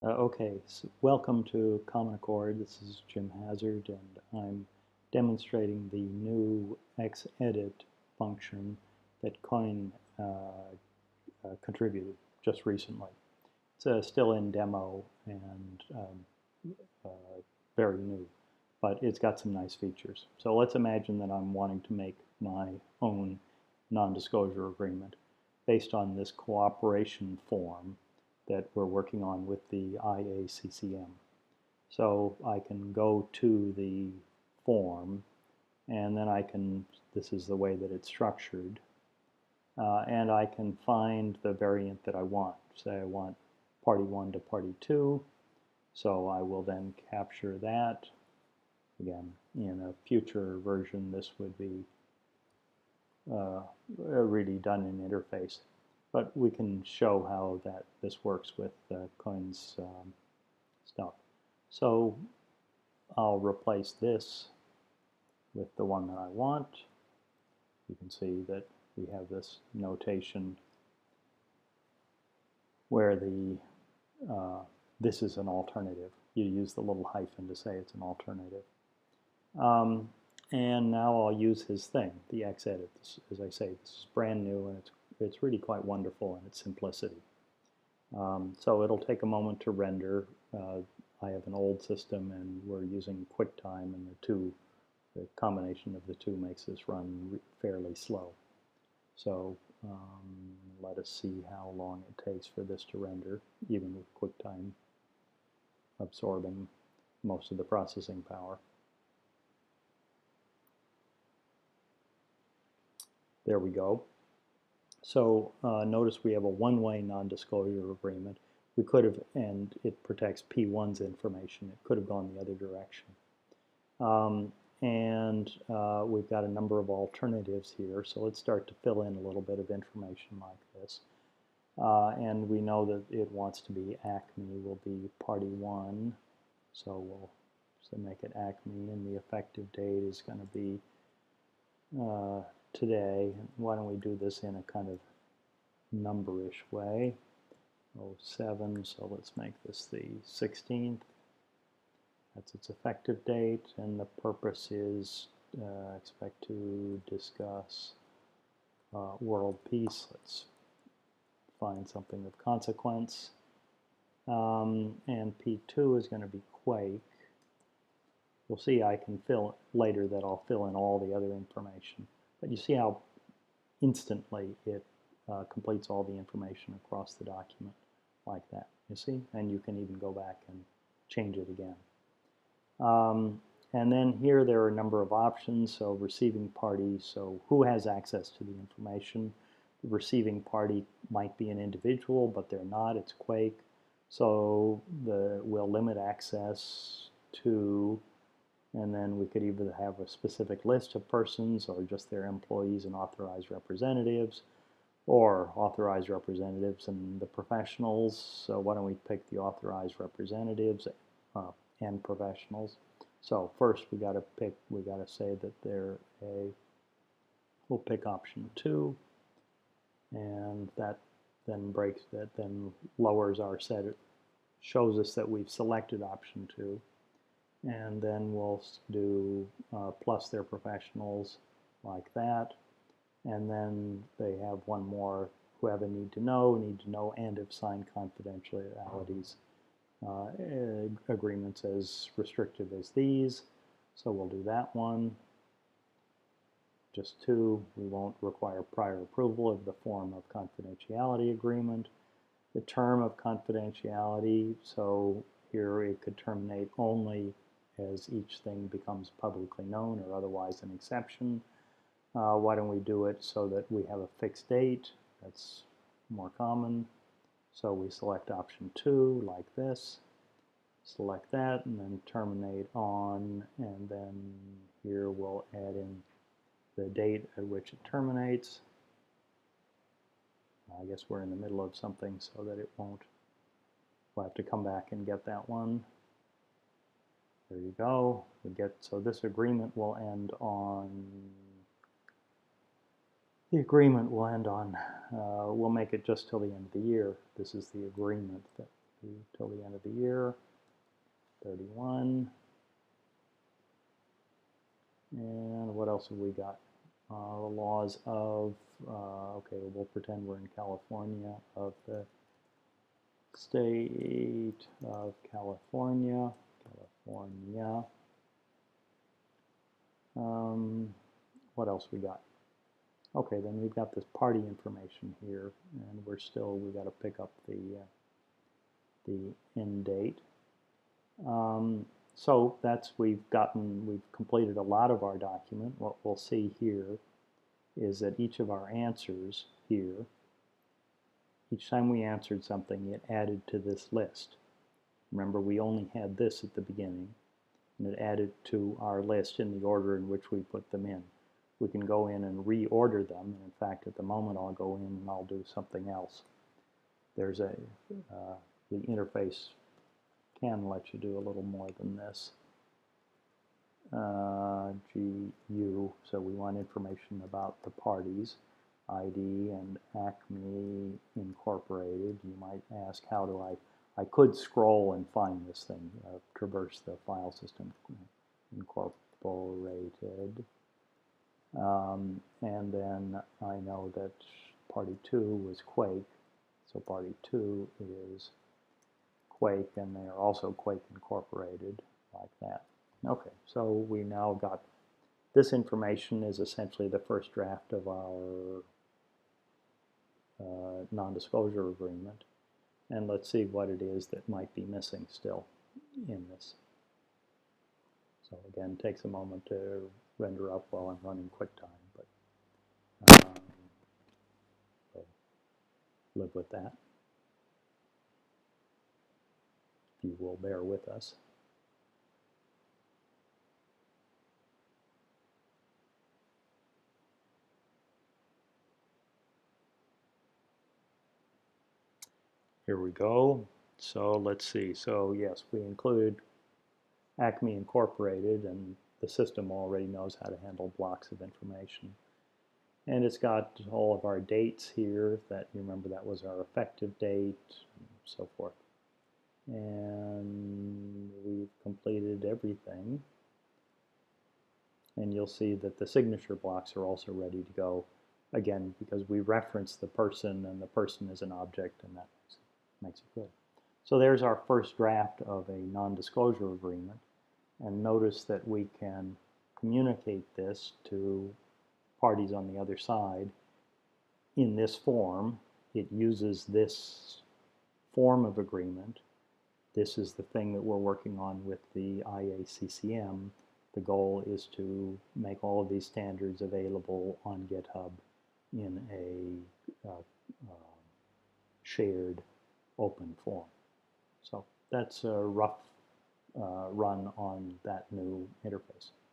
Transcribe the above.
Okay, so welcome to Common Core. This is Jim Hazard, and I'm demonstrating the new xEdit function that Quynh contributed just recently. It's still in demo and very new, but it's got some nice features. So let's imagine that I'm wanting to make my own non-disclosure agreement based on this cooperation form that we're working on with the IACCM. So I can go to the form, and then I can, this is the way that it's structured, and I can find the variant that I want. Say I want party 1 to party 2, so I will then capture that. Again, in a future version, this would be really done in interface. But we can show how this works with Quynn's stuff. So I'll replace this with the one that I want. You can see that we have this notation where this is an alternative. You use the little hyphen to say it's an alternative. And now I'll use his thing, the xEdit. As I say, this is brand new, and it's really quite wonderful in its simplicity. So it'll take a moment to render. I have an old system, and we're using QuickTime, and the combination of the two makes this run fairly slow. So let us see how long it takes for this to render, even with QuickTime absorbing most of the processing power. There we go. So notice we have a one-way non-disclosure agreement. We could have, and it protects P1's information. It could have gone the other direction. We've got a number of alternatives here. So let's start to fill in a little bit of information like this. And we know that it wants to be Acme will be party 1. So we'll make it Acme, and the effective date is going to be today. Why don't we do this in a kind of numberish way? 07, so let's make this the 16th. That's its effective date, and the purpose is expect to discuss world peace. Let's find something of consequence. And P2 is going to be Quake. We'll see I can fill later that I'll fill in all the other information. But you see how instantly it completes all the information across the document like that, you see? And you can even go back and change it again. And then here there are a number of options. So receiving party, so who has access to the information? The receiving party might be an individual, but they're not. It's Quake. So we'll limit access to, and then we could either have a specific list of persons or just their employees and authorized representatives, or authorized representatives and the professionals. So why don't we pick the authorized representatives and professionals. So first we got to say that they're we'll pick option 2, and that then lowers our set. It shows us that we've selected option 2, and then we'll do plus their professionals like that, and then they have one more, who have a need to know, and have signed confidentialities agreements as restrictive as these. So we'll do that one. Just 2. We won't require prior approval of the form of confidentiality agreement. The term of confidentiality, so here it could terminate only as each thing becomes publicly known or otherwise an exception. Why don't we do it so that we have a fixed date? That's more common. So we select option 2 like this, select that, and then terminate on, and then here we'll add in the date at which it terminates. I guess we're in the middle of something so that it won't, we'll have to come back and get that one. There you go. So this agreement will end on, we'll make it just till the end of the year. This is the agreement that till the end of the year, 31. And what else have we got? The laws of, okay, we'll pretend we're in California, of the state of California. What else we got? Okay, then we've got this party information here, and we got to pick up the end date. So we've completed a lot of our document. What we'll see here is that each of our answers here, each time we answered something, it added to this list. Remember, we only had this at the beginning, and it added to our list in the order in which we put them in. We can go in and reorder them, and in fact, at the moment, I'll go in and I'll do something else. There's the interface can let you do a little more than this. GU, so we want information about the parties, ID and ACME Incorporated. You might ask, how do I could scroll and find this thing, traverse the file system, Incorporated. And then I know that party 2 was Quake, so party 2 is Quake, and they are also Quake Incorporated, like that. Okay, so we now got this information is essentially the first draft of our non-disclosure agreement, and let's see what it is that might be missing still in this. So again, it takes a moment to render up while I'm running QuickTime, but so live with that. If you will bear with us. Here we go. So let's see. So yes, we included ACME Incorporated, and the system already knows how to handle blocks of information. And it's got all of our dates here that, you remember, that was our effective date, and so forth. And we've completed everything. And you'll see that the signature blocks are also ready to go, again, because we reference the person, and the person is an object, and that makes it good. So there's our first draft of a non-disclosure agreement. And notice that we can communicate this to parties on the other side in this form. It uses this form of agreement. This is the thing that we're working on with the IA-CCM. The goal is to make all of these standards available on GitHub in a shared open form. So that's a rough run on that new interface.